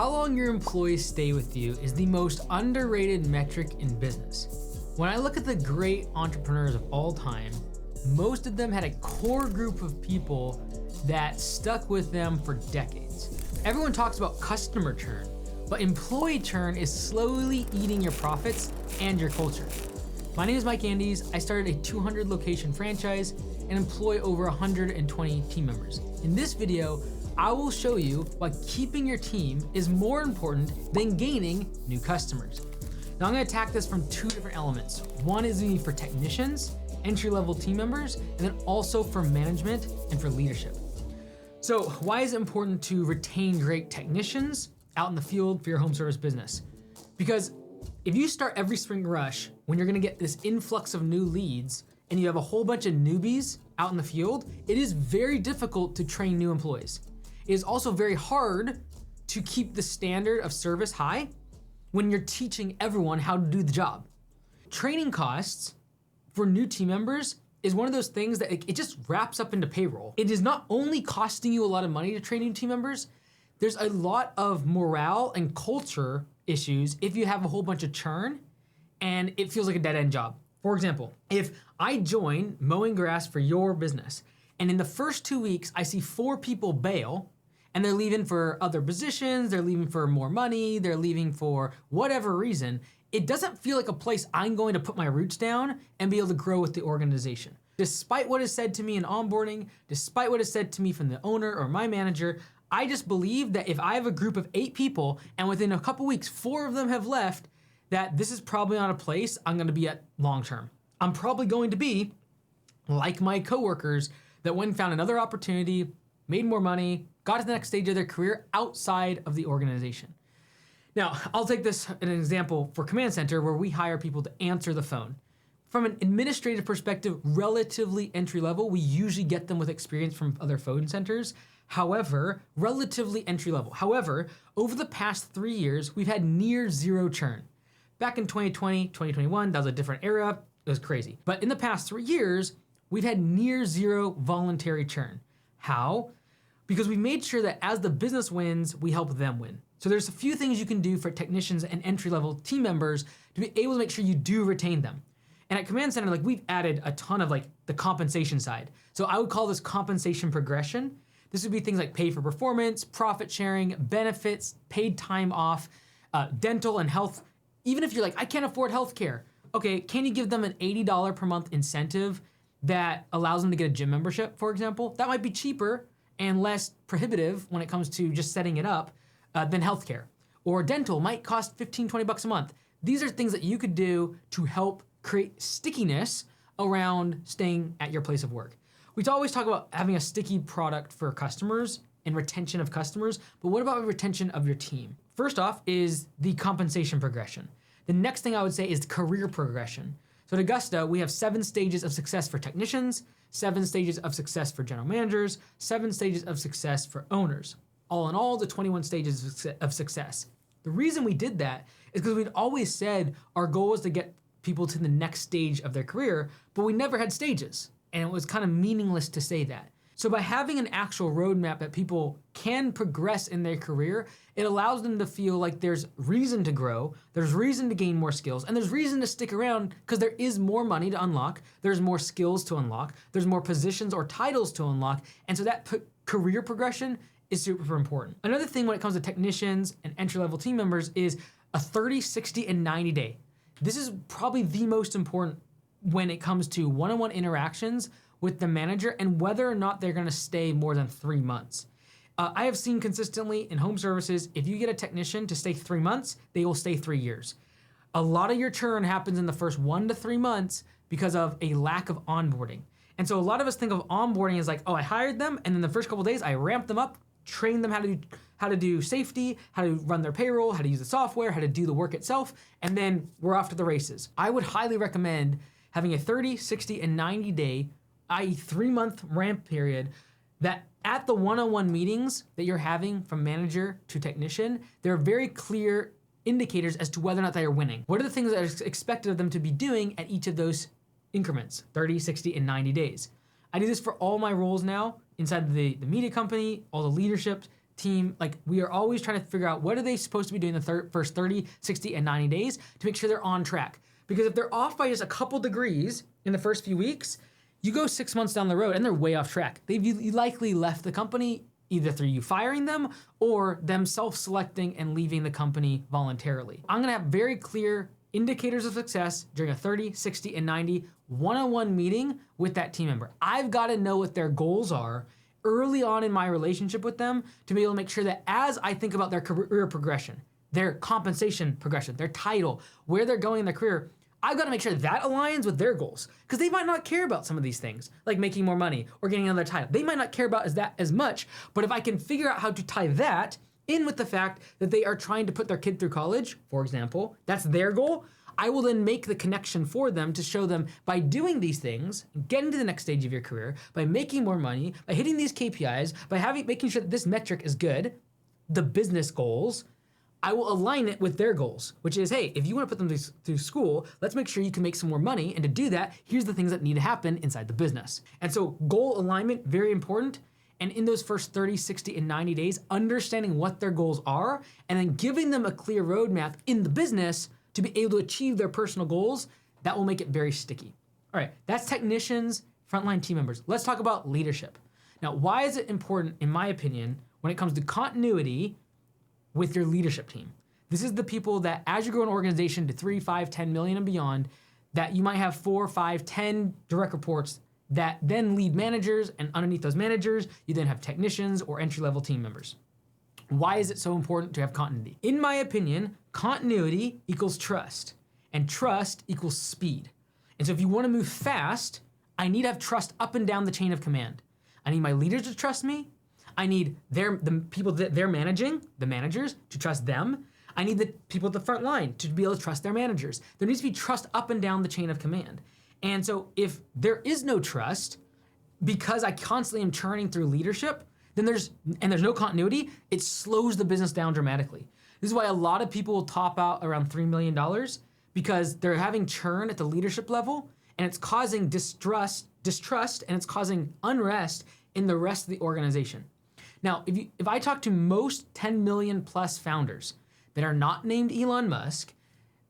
How long your employees stay with you is the most underrated metric in business. When I look at the great entrepreneurs of all time, most of them had a core group of people that stuck with them for decades. Everyone talks about customer churn, but employee churn is slowly eating your profits and your culture. My name is Mike Andes. I started a 200 location franchise and employ over 120 team members. In this video, I will show you why keeping your team is more important than gaining new customers. Now I'm gonna attack this from two different elements. One is for technicians, entry-level team members, and then also for management and for leadership. So why is it important to retain great technicians out in the field for your home service business? Because if you start every spring rush when you're gonna get this influx of new leads and you have a whole bunch of newbies out in the field, it is very difficult to train new employees. It is also very hard to keep the standard of service high when you're teaching everyone how to do the job. Training costs for new team members is one of those things that it just wraps up into payroll. It is not only costing you a lot of money to train new team members, there's a lot of morale and culture issues if you have a whole bunch of churn and it feels like a dead end job. For example, if I join mowing grass for your business and in the first 2 weeks I see 4 people bail and they're leaving for other positions, they're leaving for more money, they're leaving for whatever reason, it doesn't feel like a place I'm going to put my roots down and be able to grow with the organization. Despite what is said to me in onboarding, despite what is said to me from the owner or my manager, I just believe that if I have a group of 8 people and within a couple weeks, 4 of them have left, that this is probably not a place I'm gonna be at long term. I'm probably going to be like my coworkers that went and found another opportunity, made more money, got to the next stage of their career outside of the organization. Now, I'll take this as an example for Command Center where we hire people to answer the phone. From an administrative perspective, relatively entry level, we usually get them with experience from other phone centers. However, relatively entry level. However, over the past 3 years, we've had near zero churn. Back in 2020, 2021, that was a different era. It was crazy. But in the past 3 years, we've had near zero voluntary churn. How? Because we made sure that as the business wins, we help them win. So there's a few things you can do for technicians and entry-level team members to be able to make sure you do retain them. And at Command Center, we've added a ton of the compensation side. So I would call this compensation progression. This would be things like pay for performance, profit sharing, benefits, paid time off, dental and health. Even if you're like, I can't afford healthcare. Okay, can you give them an $80 per month incentive that allows them to get a gym membership, for example? That might be cheaper and less prohibitive when it comes to just setting it up than healthcare. Or dental might cost 15, 20 bucks a month. These are things that you could do to help create stickiness around staying at your place of work. We always talk about having a sticky product for customers and retention of customers, but what about retention of your team? First off is the compensation progression. The next thing I would say is career progression. So at Augusta, we have 7 stages of success for technicians, 7 stages of success for general managers, 7 stages of success for owners. All in all, the 21 stages of success. The reason we did that is because we'd always said our goal was to get people to the next stage of their career, but we never had stages. And it was kind of meaningless to say that. So by having an actual roadmap that people can progress in their career, it allows them to feel like there's reason to grow, there's reason to gain more skills, and there's reason to stick around because there is more money to unlock, there's more skills to unlock, there's more positions or titles to unlock, and so that career progression is super important. Another thing when it comes to technicians and entry-level team members is a 30, 60, and 90 day. This is probably the most important when it comes to one-on-one interactions with the manager and whether or not they're gonna stay more than 3 months. I have seen consistently in home services, if you get a technician to stay 3 months, they will stay 3 years. A lot of your churn happens in the first 1 to 3 months because of a lack of onboarding. And so a lot of us think of onboarding as like, oh, I hired them and then the first couple of days I ramped them up, trained them how to do safety, how to run their payroll, how to use the software, how to do the work itself, and then we're off to the races. I would highly recommend having a 30, 60, and 90 day, i.e. 3-month ramp period that at the one-on-one meetings that you're having from manager to technician, there are very clear indicators as to whether or not they are winning. What are the things that are expected of them to be doing at each of those increments, 30, 60, and 90 days? I do this for all my roles now inside the media company, all the leadership team, like we are always trying to figure out what are they supposed to be doing the first 30, 60, and 90 days to make sure they're on track. Because if they're off by just a couple degrees in the first few weeks, you go 6 months down the road and they're way off track. They've likely left the company either through you firing them or them self-selecting and leaving the company voluntarily. I'm gonna have very clear indicators of success during a 30, 60, and 90 one-on-one meeting with that team member. I've gotta know what their goals are early on in my relationship with them to be able to make sure that as I think about their career progression, their compensation progression, their title, where they're going in their career, I've got to make sure that aligns with their goals because they might not care about some of these things, like making more money or getting another title. They might not care about that as much, but if I can figure out how to tie that in with the fact that they are trying to put their kid through college, for example, that's their goal, I will then make the connection for them to show them by doing these things, getting to the next stage of your career, by making more money, by hitting these KPIs, by making sure that this metric is good, the business goals, I will align it with their goals, which is, hey, if you want to put them through school, let's make sure you can make some more money. And to do that, here's the things that need to happen inside the business. And so goal alignment, very important. And in those first 30, 60, and 90 days, understanding what their goals are, and then giving them a clear roadmap in the business to be able to achieve their personal goals, that will make it very sticky. All right, that's technicians, frontline team members. Let's talk about leadership. Now, why is it important, in my opinion, when it comes to continuity with your leadership team? This is the people that as you grow an organization to 3, 5, 10 million and beyond, that you might have 4, 5, 10 direct reports that then lead managers, and underneath those managers, you then have technicians or entry-level team members. Why is it so important to have continuity? In my opinion, continuity equals trust, and trust equals speed. And so if you want to move fast, I need to have trust up and down the chain of command. I need my leaders to trust me. I need the people that they're managing, the managers, to trust them. I need the people at the front line to be able to trust their managers. There needs to be trust up and down the chain of command. And so if there is no trust, because I constantly am churning through leadership, then there's no continuity, it slows the business down dramatically. This is why a lot of people will top out around $3 million because they're having churn at the leadership level, and it's causing distrust, and it's causing unrest in the rest of the organization. Now, if I talk to most 10 million plus founders that are not named Elon Musk,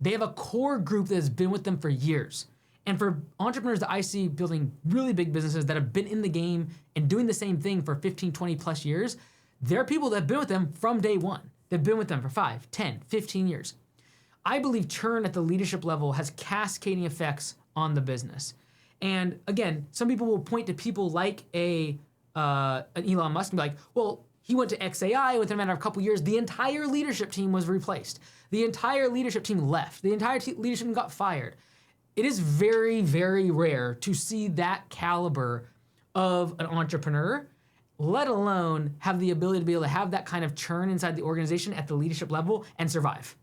they have a core group that has been with them for years. And for entrepreneurs that I see building really big businesses that have been in the game and doing the same thing for 15, 20 plus years, they're people that have been with them from day one. They've been with them for 5, 10, 15 years. I believe churn at the leadership level has cascading effects on the business. And again, some people will point to people like an Elon Musk and be like, well, he went to XAI within a matter of a couple years. The entire leadership team was replaced. The entire leadership team left. The entire leadership team got fired. It is very, very rare to see that caliber of an entrepreneur, let alone have the ability to be able to have that kind of churn inside the organization at the leadership level and survive.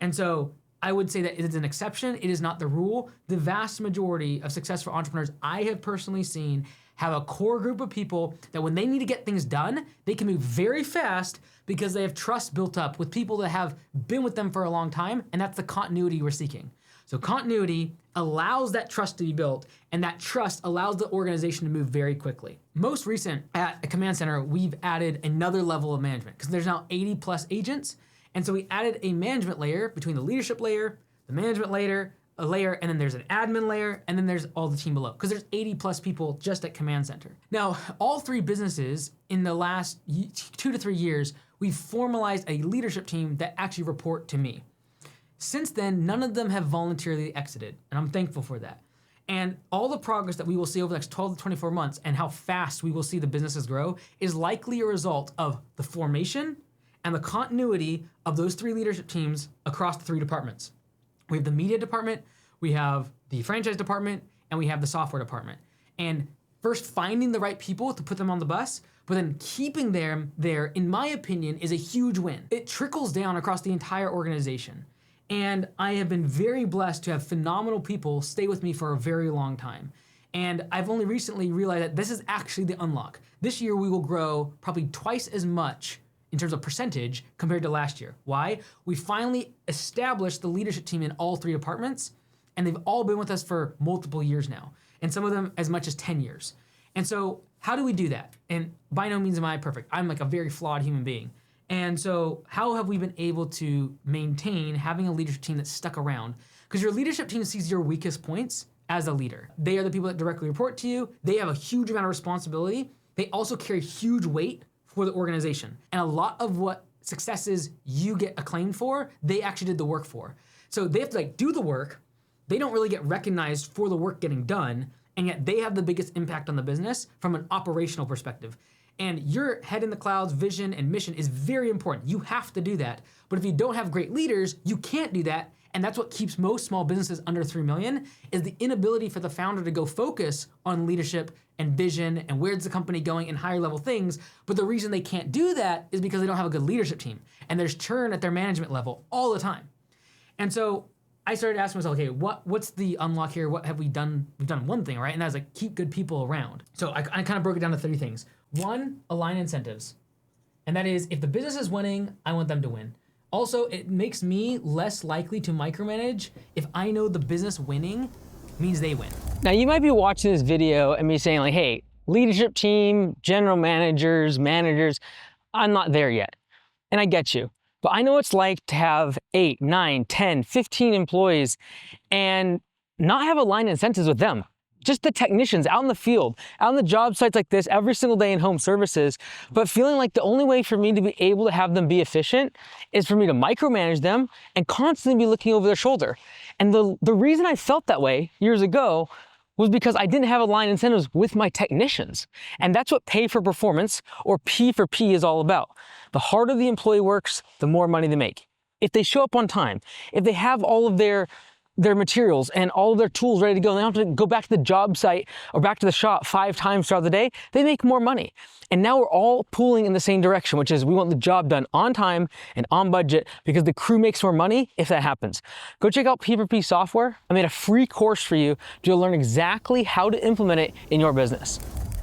And so I would say that it is an exception. It is not the rule. The vast majority of successful entrepreneurs I have personally seen have a core group of people that when they need to get things done, they can move very fast because they have trust built up with people that have been with them for a long time, and that's the continuity we're seeking. So continuity allows that trust to be built, and that trust allows the organization to move very quickly. Most recent at a command center, we've added another level of management because there's now 80 plus agents. And so we added a management layer between the leadership layer, the management layer, a layer, and then there's an admin layer, and then there's all the team below, because there's 80 plus people just at command center. Now, all three businesses in the last 2 to 3 years, we've formalized a leadership team that actually report to me. Since then, none of them have voluntarily exited, and I'm thankful for that. And all the progress that we will see over the next 12 to 24 months and how fast we will see the businesses grow is likely a result of the formation and the continuity of those 3 leadership teams across the 3 departments. We have the media department, we have the franchise department, and we have the software department. And first finding the right people to put them on the bus, but then keeping them there, in my opinion, is a huge win. It trickles down across the entire organization. And I have been very blessed to have phenomenal people stay with me for a very long time. And I've only recently realized that this is actually the unlock. This year we will grow probably twice as much in terms of percentage compared to last year. Why? We finally established the leadership team in all 3 departments, and they've all been with us for multiple years now, and some of them as much as 10 years. And so how do we do that? And by no means am I perfect. I'm like a very flawed human being. And so how have we been able to maintain having a leadership team that's stuck around? Because your leadership team sees your weakest points as a leader. They are the people that directly report to you. They have a huge amount of responsibility. They also carry huge weight for the organization. And a lot of what successes you get acclaimed for, they actually did the work for. So they have to like do the work. They don't really get recognized for the work getting done, and yet they have the biggest impact on the business from an operational perspective. And your head in the clouds vision and mission is very important. You have to do that. But if you don't have great leaders, you can't do that. And that's what keeps most small businesses under 3 million, is the inability for the founder to go focus on leadership and vision and where's the company going and higher level things. But the reason they can't do that is because they don't have a good leadership team. And there's churn at their management level all the time. And so I started asking myself, okay, what's the unlock here? What have we done? We've done one thing, right? And that's like keep good people around. So I kind of broke it down to 3 things. 1, align incentives. And that is, if the business is winning, I want them to win. Also, it makes me less likely to micromanage if I know the business winning means they win. Now you might be watching this video and me saying like, hey, leadership team, general managers, I'm not there yet. And I get you. But I know what it's like to have 8, 9, 10, 15 employees and not have aligned incentives with them. Just the technicians out in the field, out on the job sites like this every single day in home services, but feeling like the only way for me to be able to have them be efficient is for me to micromanage them and constantly be looking over their shoulder. And the reason I felt that way years ago was because I didn't have aligned incentives with my technicians. And that's what pay for performance, or P for P, is all about. The harder the employee works, the more money they make. If they show up on time, if they have all of their materials and all of their tools ready to go, and they don't have to go back to the job site or back to the shop 5 times throughout the day, they make more money. And now we're all pulling in the same direction, which is we want the job done on time and on budget, because the crew makes more money if that happens. Go check out P4P software. I made a free course for you to learn exactly how to implement it in your business.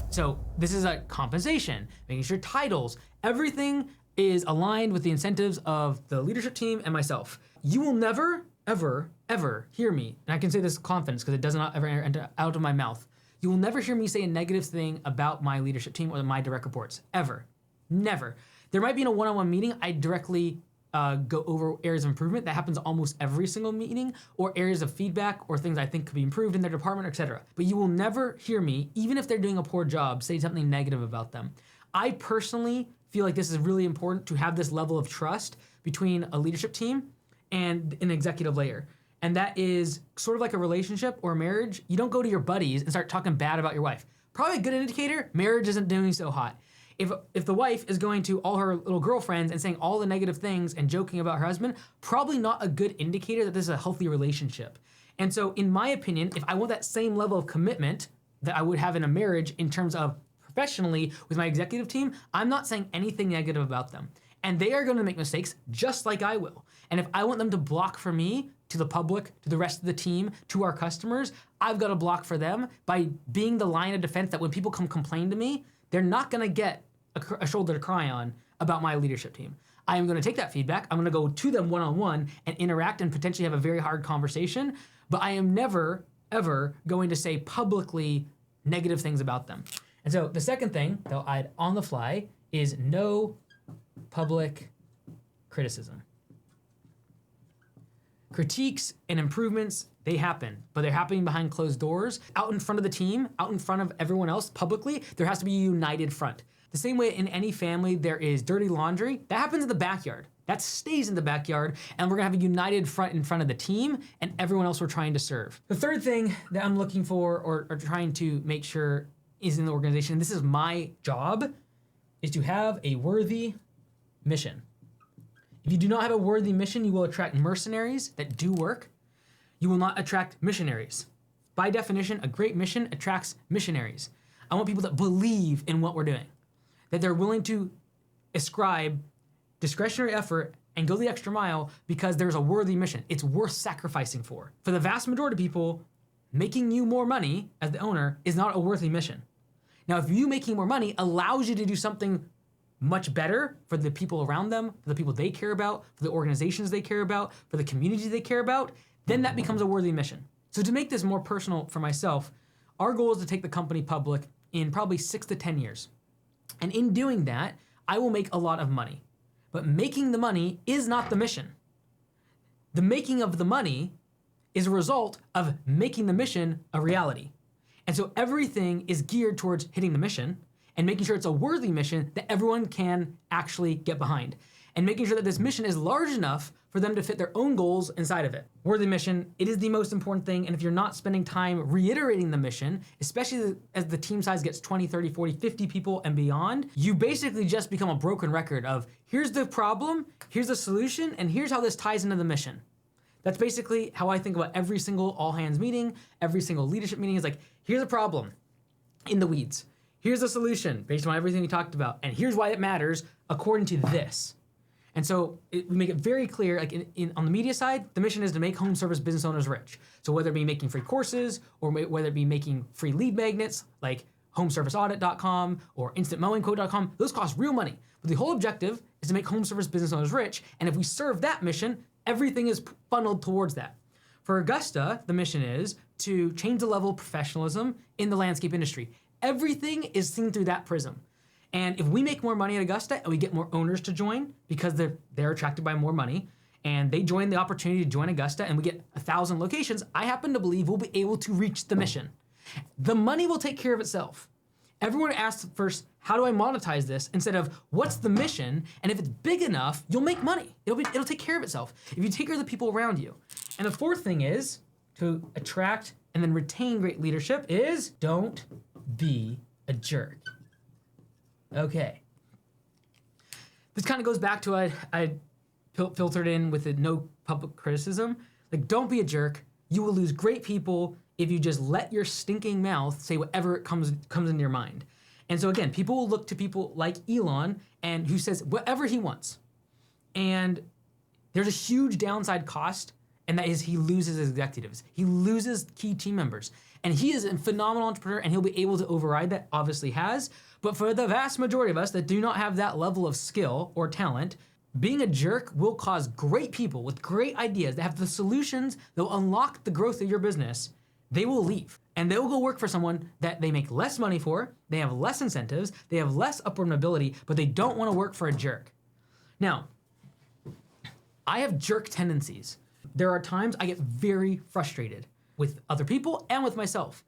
So this is a compensation, making sure titles, everything is aligned with the incentives of the leadership team and myself. You will never, ever hear me, and I can say this with confidence because it does not ever enter out of my mouth. You will never hear me say a negative thing about my leadership team or my direct reports, ever, never. There might be in a one-on-one meeting, I directly go over areas of improvement. That happens almost every single meeting, or areas of feedback or things I think could be improved in their department, etc. But you will never hear me, even if they're doing a poor job, say something negative about them. I personally feel like this is really important to have this level of trust between a leadership team and an executive layer. And that is sort of like a relationship or a marriage. You don't go to your buddies and start talking bad about your wife. Probably a good indicator, marriage isn't doing so hot. If the wife is going to all her little girlfriends and saying all the negative things and joking about her husband, probably not a good indicator that this is a healthy relationship. And so in my opinion, if I want that same level of commitment that I would have in a marriage in terms of professionally with my executive team, I'm not saying anything negative about them. And they are going to make mistakes just like I will. And if I want them to block for me, to the public, to the rest of the team, to our customers, I've got to block for them by being the line of defense that when people come complain to me, they're not going to get a shoulder to cry on about my leadership team. I am going to take that feedback. I'm going to go to them one-on-one and interact and potentially have a very hard conversation, but I am never, ever going to say publicly negative things about them. And so the second thing that I'll add on the fly is no public criticism. Critiques and improvements, they happen, but they're happening behind closed doors. Out in front of the team, out in front of everyone else publicly, there has to be a united front. The same way in any family there is dirty laundry, that happens in the backyard. That stays in the backyard, and we're gonna have a united front in front of the team and everyone else we're trying to serve. The third thing that I'm looking for or trying to make sure is in the organization, and this is my job, is to have a worthy mission. If you do not have a worthy mission, you will attract mercenaries that do work. You will not attract missionaries. By definition, a great mission attracts missionaries. I want people that believe in what we're doing, that they're willing to ascribe discretionary effort and go the extra mile because there's a worthy mission. It's worth sacrificing for. For the vast majority of people, making you more money as the owner is not a worthy mission. Now, if you making more money allows you to do something much better for the people around them, for the people they care about, for the organizations they care about, for the communities they care about, then that becomes a worthy mission. So to make this more personal for myself, our goal is to take the company public in probably 6 to 10 years. And in doing that, I will make a lot of money. But making the money is not the mission. The making of the money is a result of making the mission a reality. And so everything is geared towards hitting the mission and making sure it's a worthy mission that everyone can actually get behind. And making sure that this mission is large enough for them to fit their own goals inside of it. Worthy mission, it is the most important thing. And if you're not spending time reiterating the mission, especially as the team size gets 20, 30, 40, 50 people and beyond, you basically just become a broken record of here's the problem, here's the solution, and here's how this ties into the mission. That's basically how I think about every single all hands meeting, every single leadership meeting is like, here's a problem in the weeds. Here's a solution based on everything we talked about. And here's why it matters according to this. And so we make it very clear, like on the media side, the mission is to make home service business owners rich. So whether it be making free courses or whether it be making free lead magnets like homeserviceaudit.com or instantmowingquote.com, those cost real money. But the whole objective is to make home service business owners rich. And if we serve that mission, everything is funneled towards that. For Augusta, the mission is to change the level of professionalism in the landscape industry. Everything is seen through that prism. And if we make more money at Augusta and we get more owners to join because they're attracted by more money and they join the opportunity to join Augusta and we get 1,000 locations, I happen to believe we'll be able to reach the mission. The money will take care of itself. Everyone asks first, how do I monetize this? Instead of what's the mission? And if it's big enough, you'll make money. It'll take care of itself if you take care of the people around you. And the fourth thing is to attract and then retain great leadership is don't be a jerk. Okay. This kind of goes back to I filtered in with the no public criticism. Like, don't be a jerk. You will lose great people if you just let your stinking mouth say whatever comes into your mind. And so again, people will look to people like Elon and who says whatever he wants. And there's a huge downside cost, and that is he loses his executives. He loses key team members. And he is a phenomenal entrepreneur, and he'll be able to override that, obviously has. But for the vast majority of us that do not have that level of skill or talent, being a jerk will cause great people with great ideas that have the solutions that will unlock the growth of your business. They will leave and they will go work for someone that they make less money for, they have less incentives, they have less upward mobility, but they don't want to work for a jerk. Now, I have jerk tendencies. There are times I get very frustrated with other people and with myself.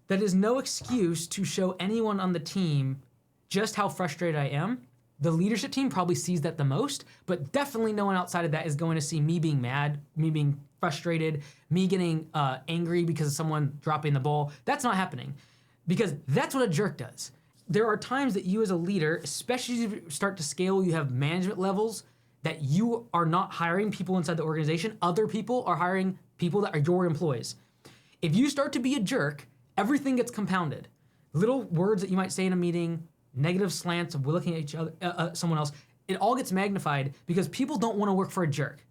That is no excuse to show anyone on the team just how frustrated I am. The leadership team probably sees that the most, but definitely no one outside of that is going to see me being mad, me being frustrated, me getting angry because of someone dropping the ball. That's not happening because that's what a jerk does. There are times that you as a leader, especially if you start to scale, you have management levels that you are not hiring people inside the organization. Other people are hiring people that are your employees. If you start to be a jerk, everything gets compounded. Little words that you might say in a meeting, negative slants of looking at each other, someone else, it all gets magnified because people don't want to work for a jerk.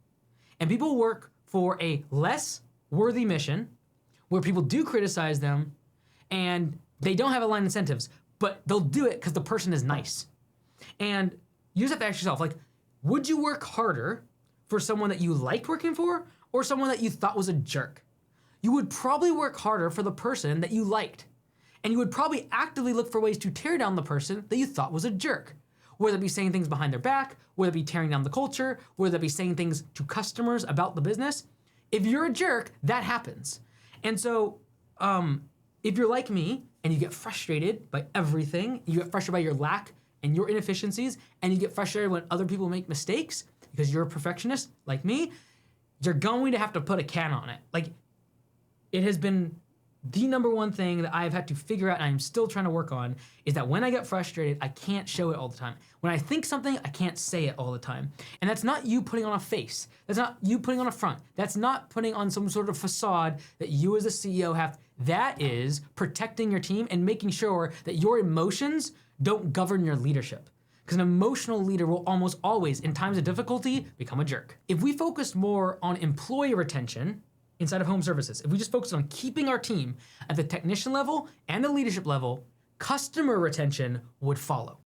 And people work for a less worthy mission where people do criticize them and they don't have aligned incentives, but they'll do it because the person is nice. And you just have to ask yourself, like, would you work harder for someone that you liked working for or someone that you thought was a jerk? You would probably work harder for the person that you liked. And you would probably actively look for ways to tear down the person that you thought was a jerk. Whether it be saying things behind their back, whether it be tearing down the culture, whether it be saying things to customers about the business. If you're a jerk, that happens. And so if you're like me and you get frustrated by everything, you get frustrated by your lack and your inefficiencies, and you get frustrated when other people make mistakes because you're a perfectionist like me, you're going to have to put a can on it. Like, it has been the number one thing that I've had to figure out and I'm still trying to work on is that when I get frustrated, I can't show it all the time. When I think something, I can't say it all the time. And that's not you putting on a face. That's not you putting on a front. That's not putting on some sort of facade that you as a CEO have. That is protecting your team and making sure that your emotions don't govern your leadership. Because an emotional leader will almost always, in times of difficulty, become a jerk. If we focused more on employee retention inside of home services, if we just focused on keeping our team at the technician level and the leadership level, customer retention would follow.